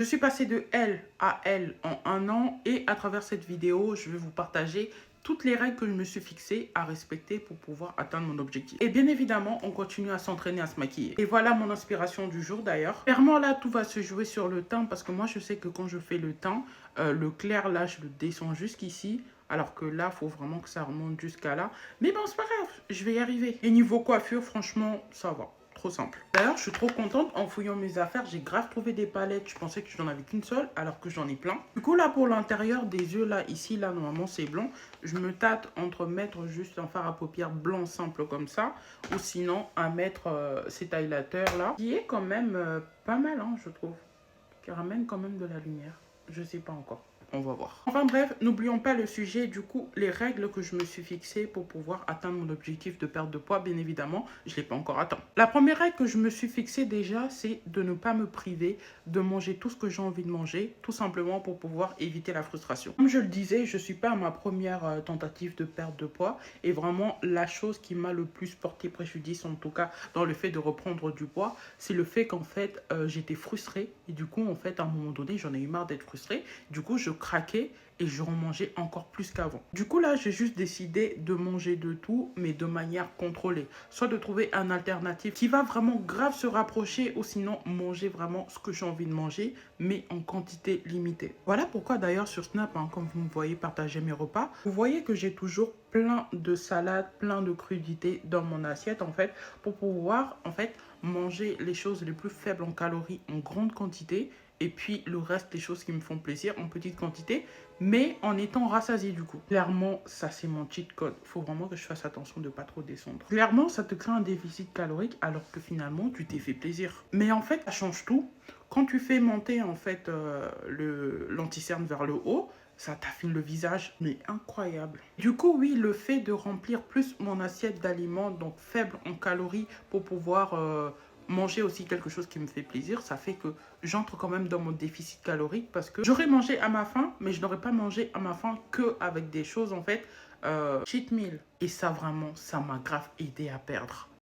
Je suis passée de L à L en un an et à travers cette vidéo, je vais vous partager toutes les règles que je me suis fixées à respecter pour pouvoir atteindre mon objectif. Et bien évidemment, on continue à s'entraîner, à se maquiller. Et voilà mon inspiration du jour d'ailleurs. Clairement là, tout va se jouer sur le teint parce que moi je sais que quand je fais le teint, le clair là, je le descends jusqu'ici. Alors que là, il faut vraiment que ça remonte jusqu'à là. Mais bon, c'est pas grave, je vais y arriver. Et niveau coiffure, franchement, ça va. Trop simple. D'ailleurs, je suis trop contente. En fouillant mes affaires, j'ai grave trouvé des palettes. Je pensais que j'en avais qu'une seule, alors que j'en ai plein. Du coup, là, pour l'intérieur des yeux, là, ici, là, normalement, c'est blanc. Je me tâte entre mettre juste un fard à paupières blanc simple comme ça, ou sinon, à mettre cet highlighter là, qui est quand même pas mal, hein, je trouve. Qui ramène quand même de la lumière. Je sais pas encore. On va voir. Enfin bref, n'oublions pas le sujet, du coup, les règles que je me suis fixées pour pouvoir atteindre mon objectif de perte de poids, bien évidemment, je ne l'ai pas encore atteint. La première règle que je me suis fixée déjà, c'est de ne pas me priver de manger tout ce que j'ai envie de manger, tout simplement pour pouvoir éviter la frustration. Comme je le disais, je ne suis pas à ma première tentative de perte de poids et vraiment la chose qui m'a le plus porté préjudice, en tout cas dans le fait de reprendre du poids, c'est le fait qu'en fait, j'étais frustrée et du coup, en fait, à un moment donné, j'en ai eu marre d'être frustrée. Du coup, je craquais et je remangeais encore plus qu'avant. Du coup, là, j'ai juste décidé de manger de tout, mais de manière contrôlée. Soit de trouver un alternative qui va vraiment grave se rapprocher, ou sinon manger vraiment ce que j'ai envie de manger, mais en quantité limitée. Voilà pourquoi d'ailleurs sur Snap, hein, comme vous me voyez partager mes repas, vous voyez que j'ai toujours plein de salades, plein de crudités dans mon assiette, en fait, pour pouvoir, en fait, manger les choses les plus faibles en calories en grande quantité et puis le reste, les choses qui me font plaisir en petite quantité, mais en étant rassasié du coup. Clairement, ça c'est mon cheat code. Il faut vraiment que je fasse attention de ne pas trop descendre. Clairement, ça te crée un déficit calorique alors que finalement, tu t'es fait plaisir. Mais en fait, ça change tout. Quand tu fais monter en fait l'anticerne vers le haut, ça t'affine le visage, mais incroyable. Du coup, oui, le fait de remplir plus mon assiette d'aliments, donc faible en calories, pour pouvoir manger aussi quelque chose qui me fait plaisir, ça fait que j'entre quand même dans mon déficit calorique parce que j'aurais mangé à ma faim, mais je n'aurais pas mangé à ma faim que avec des choses en fait cheat meal. Et ça vraiment, ça m'a grave aidé à perdre.